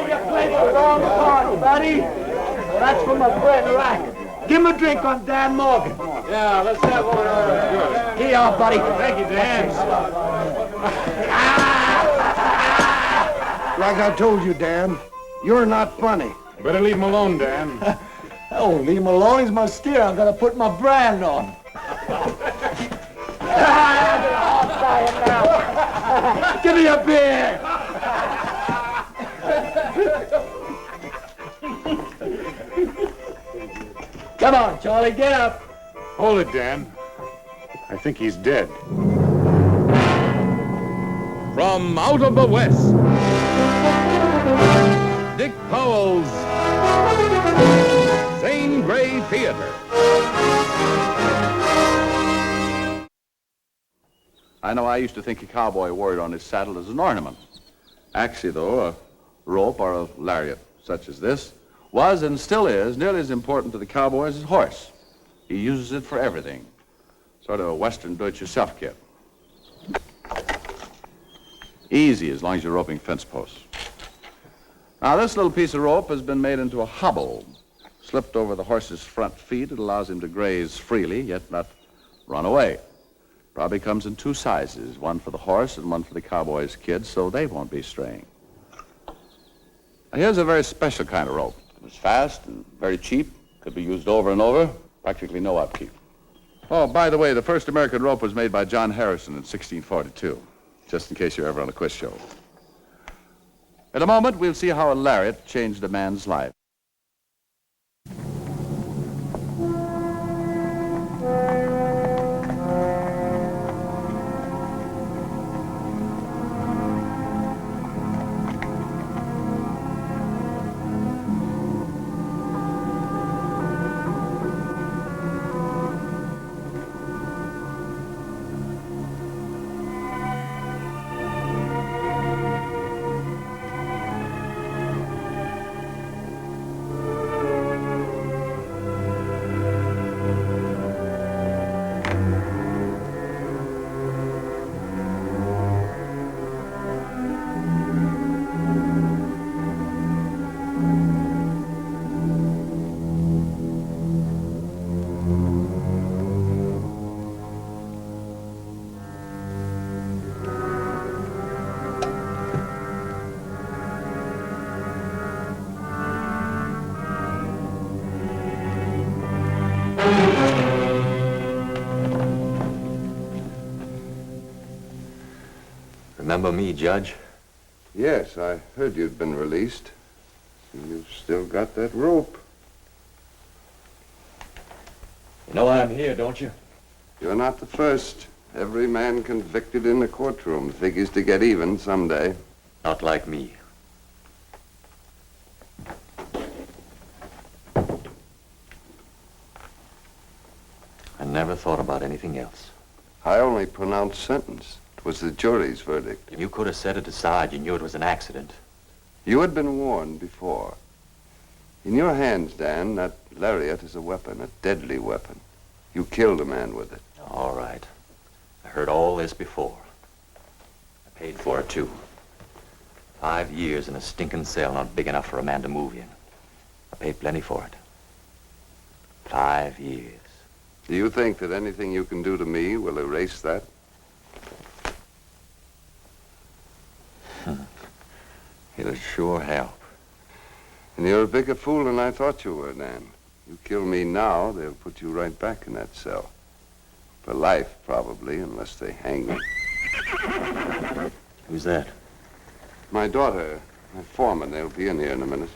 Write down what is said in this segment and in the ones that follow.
you played the wrong card, buddy. Well, that's from my friend Racket. Give him a drink on Dan Morgan. Yeah, let's have one. Good. Here you are, buddy. Thank you, Dan. Like I told you, Dan, you're not funny. Better leave him alone, Dan. Oh, leave him alone. He's my steer. I'm going to put my brand on. Give me a beer. Come on, Charlie, get up. Hold it, Dan. I think he's dead. From out of the West, Dick Powell's Zane Grey Theater. I know I used to think a cowboy wore it on his saddle as an ornament. Actually, though, a rope or a lariat such as this was and still is nearly as important to the cowboy as his horse. He uses it for everything. Sort of a Western do-it-yourself kit. Easy as long as you're roping fence posts. Now, this little piece of rope has been made into a hobble. Slipped over the horse's front feet, it allows him to graze freely, yet not run away. Probably comes in two sizes, one for the horse and one for the cowboy's kids, so they won't be straying. Now, here's a very special kind of rope. It's fast and very cheap, could be used over and over, practically no upkeep. Oh, by the way, the first American rope was made by John Harrison in 1642, just in case you're ever on a quiz show. In a moment, we'll see how a lariat changed a man's life. Remember me, Judge? Yes, I heard you'd been released. You've still got that rope. You know why I'm here, don't you? You're not the first. Every man convicted in the courtroom figures to get even someday. Not like me. I never thought about anything else. I only pronounced sentence. It was the jury's verdict. If you could have set it aside, you knew it was an accident. You had been warned before. In your hands, Dan, that lariat is a weapon, a deadly weapon. You killed a man with it. All right. I heard all this before. I paid for it, too. 5 years in a stinking cell, not big enough for a man to move in. I paid plenty for it. 5 years. Do you think that anything you can do to me will erase that? It'll sure help. And you're a bigger fool than I thought you were, Dan. You kill me now, they'll put you right back in that cell. For life, probably, unless they hang me. Who's that? My daughter, my foreman, they'll be in here in a minute.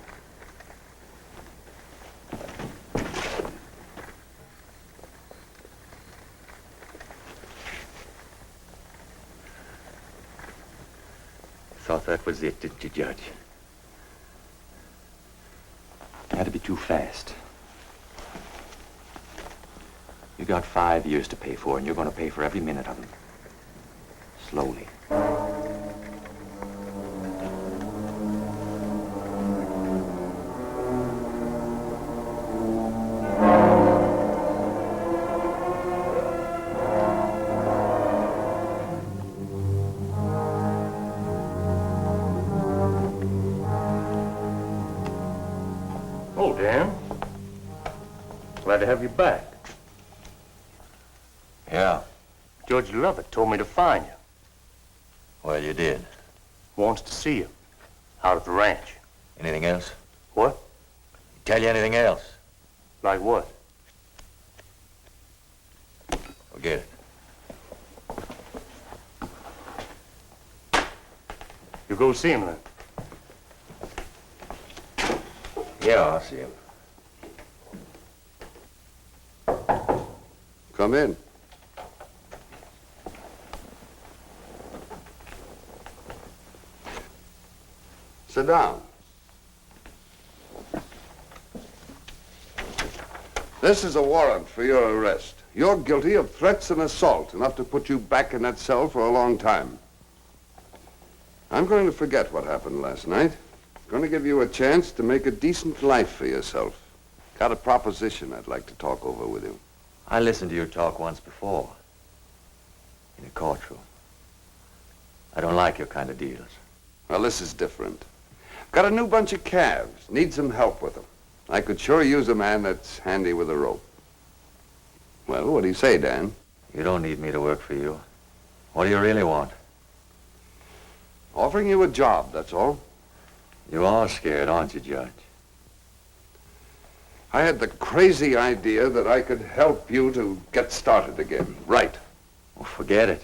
Thought that was it, didn't you, Judge? Had to be too fast. You got 5 years to pay for, and you're going to pay for every minute of them. Slowly. Hello, Dan. Glad to have you back. Yeah. George Lovett told me to find you. Well, you did. Wants to see you. Out at the ranch. Anything else? What? Tell you anything else? Like what? Forget it. You go see him then. Yeah, I'll see him. Come in. Sit down. This is a warrant for your arrest. You're guilty of threats and assault, enough to put you back in that cell for a long time. I'm going to forget what happened last night. Going to give you a chance to make a decent life for yourself. Got a proposition I'd like to talk over with you. I listened to your talk once before. In a courtroom. I don't like your kind of deals. Well, this is different. Got a new bunch of calves. Need some help with them. I could sure use a man that's handy with a rope. Well, what do you say, Dan? You don't need me to work for you. What do you really want? Offering you a job, that's all. You are scared, aren't you, Judge? I had the crazy idea that I could help you to get started again. Right. Well, forget it.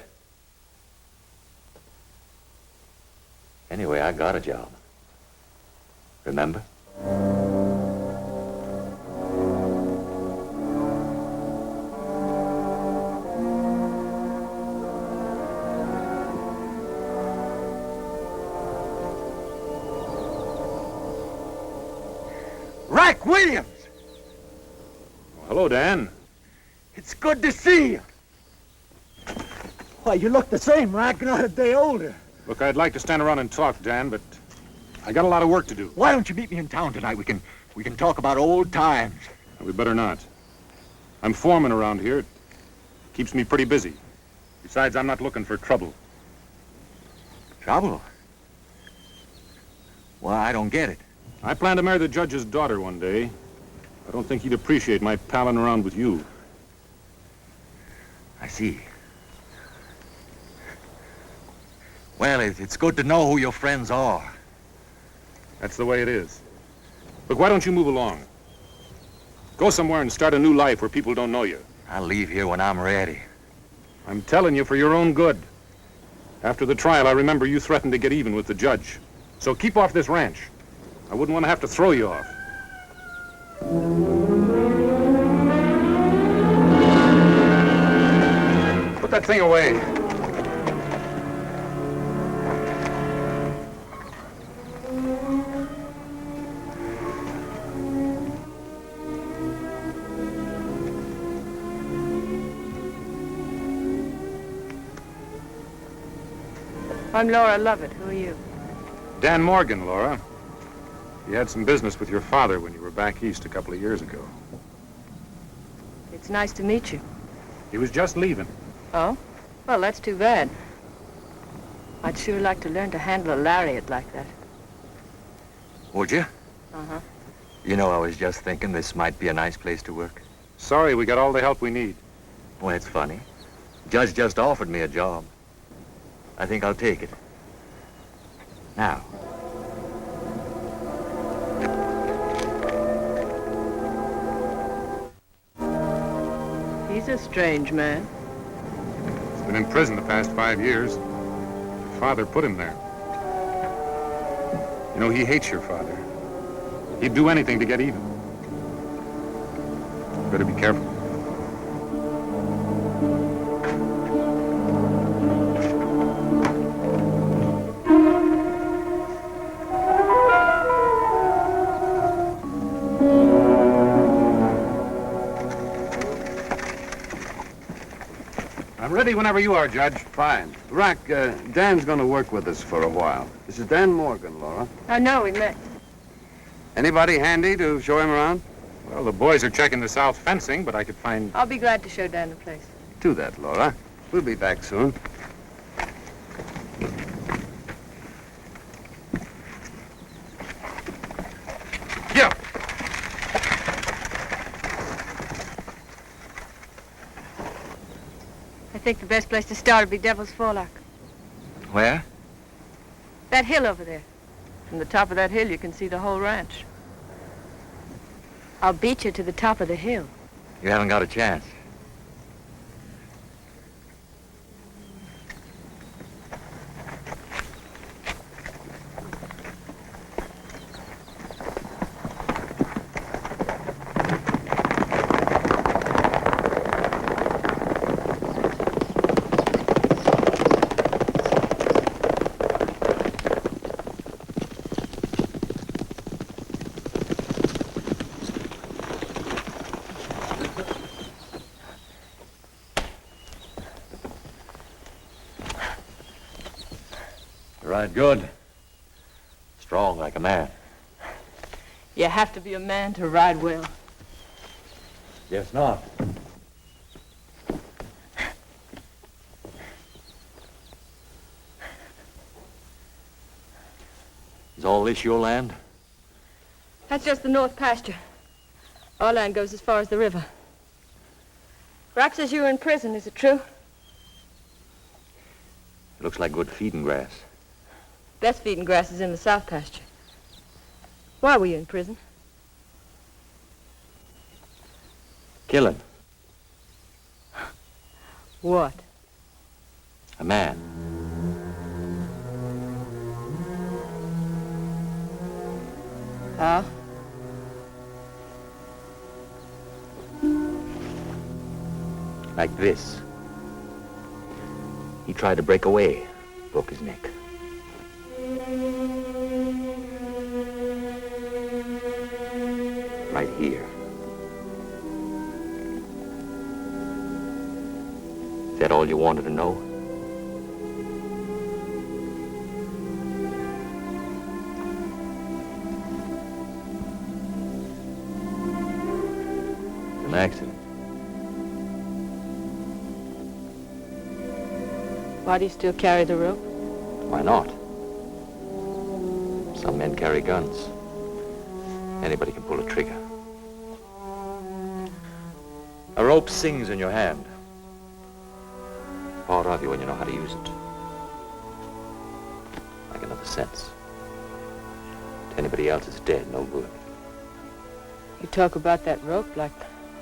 Anyway, I got a job. Remember? Rack Williams! Hello, Dan. It's good to see you. Why, you look the same, Rack, not a day older. Look, I'd like to stand around and talk, Dan, but I got a lot of work to do. Why don't you meet me in town tonight? We can talk about old times. We better not. I'm foreman around here. It keeps me pretty busy. Besides, I'm not looking for trouble. Trouble? Well, I don't get it. I plan to marry the judge's daughter one day. I don't think he'd appreciate my palling around with you. I see. Well, it's good to know who your friends are. That's the way it is. Look, why don't you move along? Go somewhere and start a new life where people don't know you. I'll leave here when I'm ready. I'm telling you for your own good. After the trial, I remember you threatened to get even with the judge. So keep off this ranch. I wouldn't want to have to throw you off. Put that thing away. I'm Laura Lovett. Who are you? Dan Morgan, Laura. You had some business with your father when you were back east a couple of years ago. It's nice to meet you. He was just leaving. Oh? Well, that's too bad. I'd sure like to learn to handle a lariat like that. Would you? Uh-huh. You know, I was just thinking this might be a nice place to work. Sorry, we got all the help we need. Well, it's funny. Judge just offered me a job. I think I'll take it. Now. He's a strange man. He's been in prison the past 5 years. Your father put him there. You know, he hates your father. He'd do anything to get even. You better be careful. I'm ready whenever you are, Judge. Fine. Rack, Dan's going to work with us for a while. This is Dan Morgan, Laura. I know we met. Anybody handy to show him around? Well, the boys are checking the south fencing, but I could find... I'll be glad to show Dan the place. Do that, Laura. We'll be back soon. Yeah. think the best place to start would be Devil's Forelock. Where? That hill over there. From the top of that hill, you can see the whole ranch. I'll beat you to the top of the hill. You haven't got a chance. Right, good. Strong like a man. You have to be a man to ride well. Guess not. Is all this your land? That's just the north pasture. Our land goes as far as the river. Rapp says you were in prison, is it true? It looks like good feeding grass. Best feeding grass is in the south pasture. Why were you in prison? Killing. What? A man. How? Like this. He tried to break away, broke his neck. Right here. Is that all you wanted to know? It's an accident. Why do you still carry the rope? Why not? Some men carry guns. Anybody can pull a trigger. A rope sings in your hand. Part of you when you know how to use it. Like another sense. To anybody else, it's dead, no good. You talk about that rope like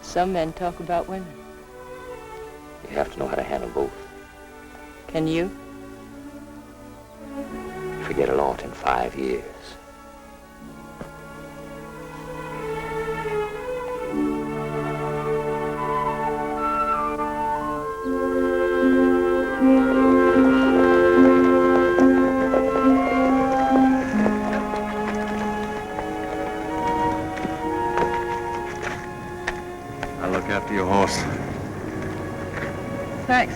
some men talk about women. You have to know how to handle both. Can you? Forget a lot in 5 years. I'll look after your horse. Thanks.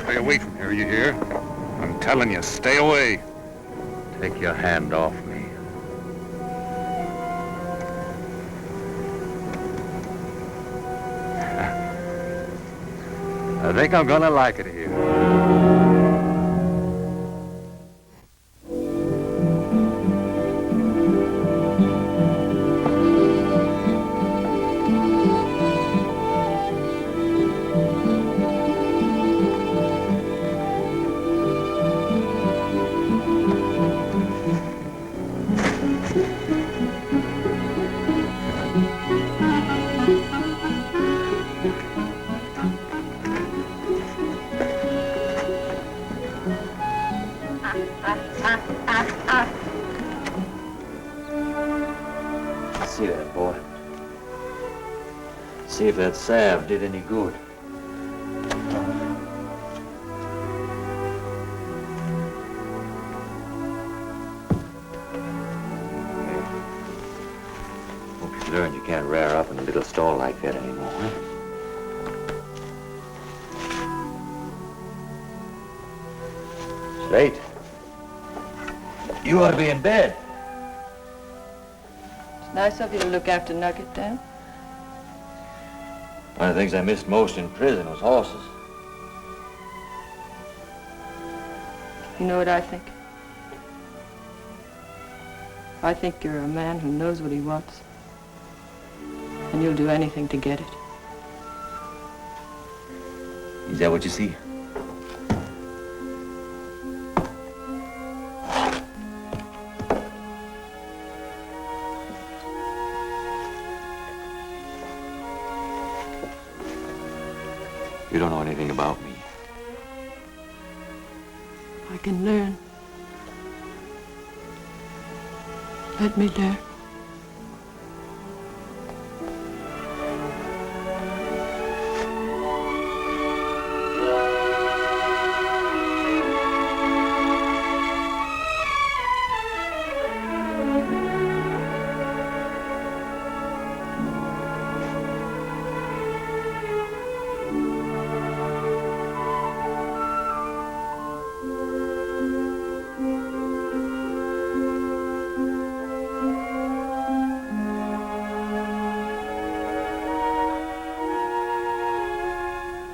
Stay away from here, you hear? I'm telling you, stay away. Take your hand off me. I think I'm gonna like it here. See that, boy? See if that salve did any good. Hope you learned you can't rear up in a little stall like that anymore, huh? It's late. You ought to be in bed. It's nice of you to look after Nugget, Dan. One of the things I missed most in prison was horses. You know what I think? I think you're a man who knows what he wants. And you'll do anything to get it. Is that what you see? You don't know anything about me. I can learn. Let me learn.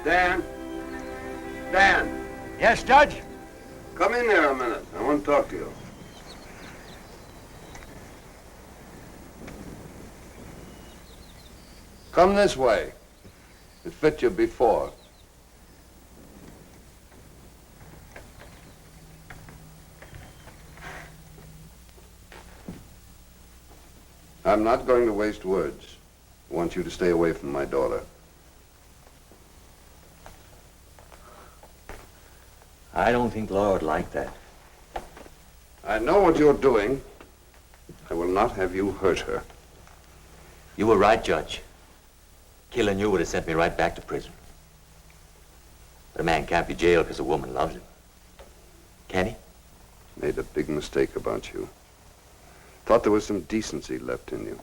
Dan? Dan? Yes, Judge? Come in here a minute. I want to talk to you. Come this way. It fit you before. I'm not going to waste words. I want you to stay away from my daughter. I don't think Laura would like that. I know what you're doing. I will not have you hurt her. You were right, Judge. Killing you would have sent me right back to prison. But a man can't be jailed because a woman loves him. Can he? Made a big mistake about you. Thought there was some decency left in you.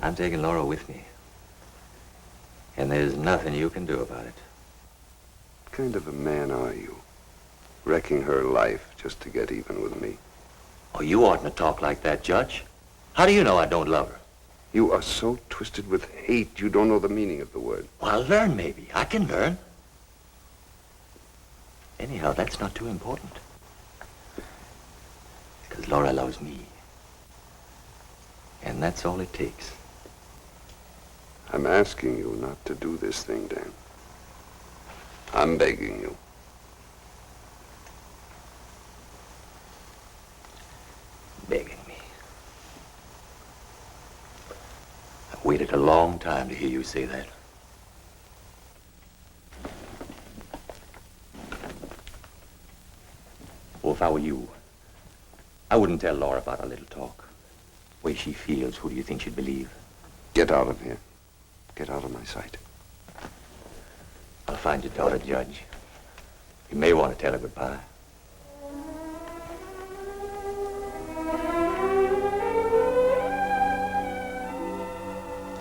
I'm taking Laura with me. And there's nothing you can do about it. What kind of a man are you? Wrecking her life just to get even with me. Oh, you oughtn't to talk like that, Judge. How do you know I don't love her? You are so twisted with hate, you don't know the meaning of the word. Well, I'll learn, maybe. I can learn. Anyhow, that's not too important. Because Laura loves me. And that's all it takes. I'm asking you not to do this thing, Dan. I'm begging you. Begging me. I've waited a long time to hear you say that. Well, if I were you, I wouldn't tell Laura about our little talk. The way she feels, who do you think she'd believe? Get out of here. Get out of my sight. I'll find your daughter, Judge. You may want to tell her goodbye.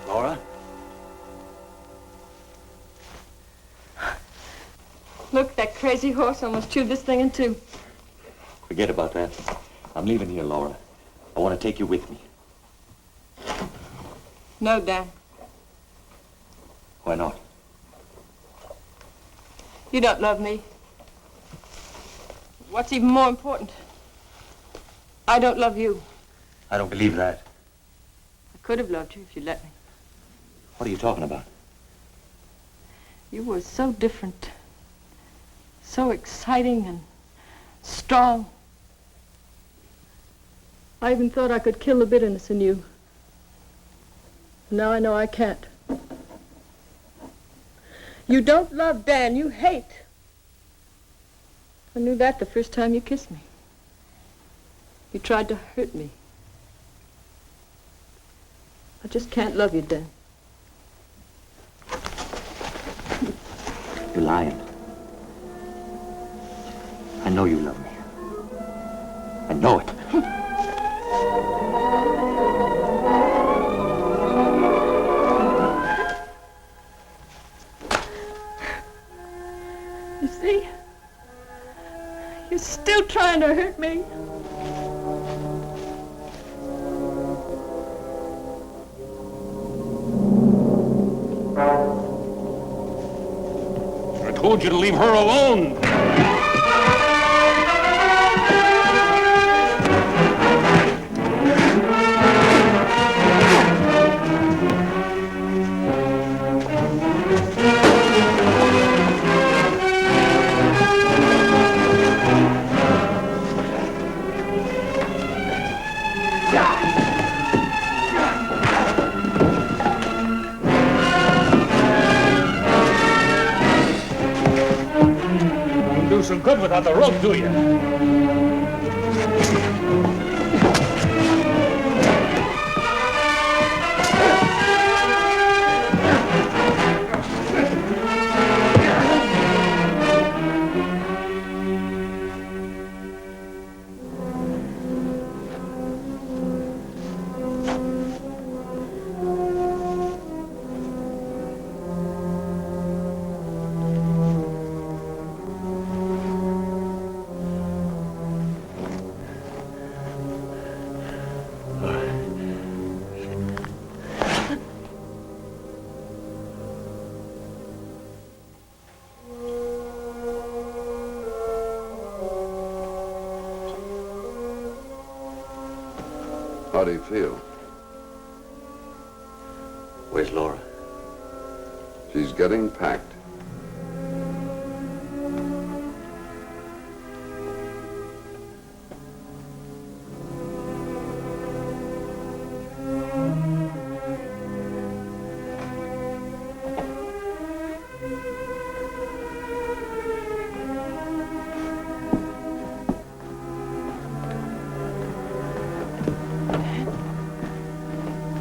Laura? Look, that crazy horse almost chewed this thing in two. Forget about that. I'm leaving here, Laura. I want to take you with me. No, Dan. Why not? You don't love me. What's even more important, I don't love you. I don't believe that. I could have loved you if you'd let me. What are you talking about? You were so different, so exciting and strong. I even thought I could kill the bitterness in you. Now I know I can't. You don't love Dan, you hate. I knew that the first time you kissed me. You tried to hurt me. I just can't love you, Dan. You're lying. I know you love me. I know it. You see? You're still trying to hurt me. I told you to leave her alone. Won't do some good without the rope, do you? How do you feel? Where's Laura? She's getting packed.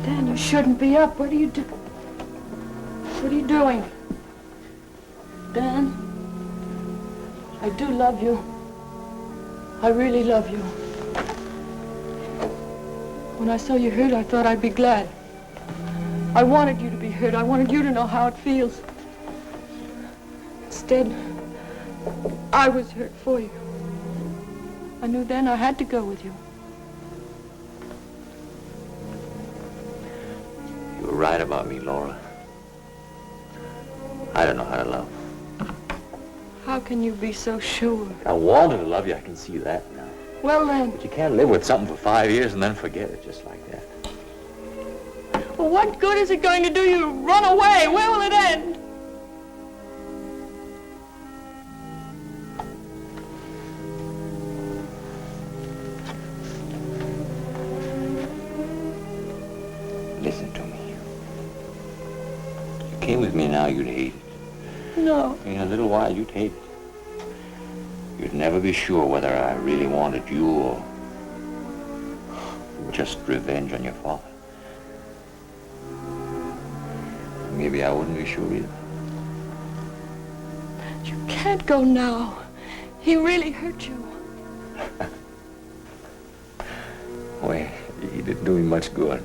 Dan, you shouldn't be up. What are you doing? Dan, I do love you. I really love you. When I saw you hurt, I thought I'd be glad. I wanted you to be hurt. I wanted you to know how it feels. Instead, I was hurt for you. I knew then I had to go with you. You were right about me, Laura. I don't know how to love. How can you be so sure? I wanted to love you, I can see that now. Well then, But you can't live with something for 5 years and then forget it just like that. well, what good is it going to do you to run away? Where will it end? Listen to me. If you came with me now, you'd hate it. No. In a little while, you'd hate it. You'd never be sure whether I really wanted you or just revenge on your father. Maybe I wouldn't be sure either. You can't go now. He really hurt you. Well, he didn't do me much good.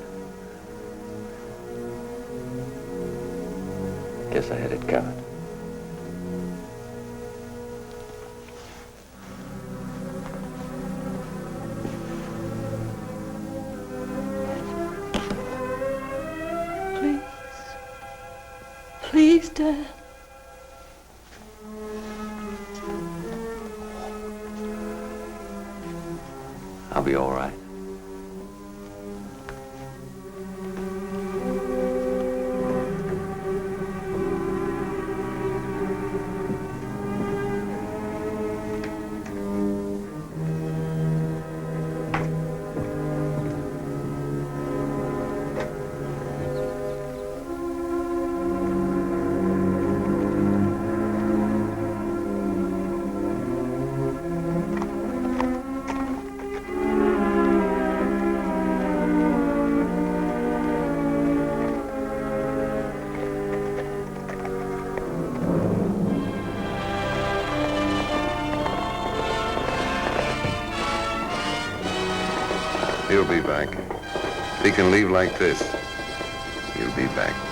Guess I had it covered. Please, Dad. I'll be all right. He'll be back. If he can leave like this, he'll be back.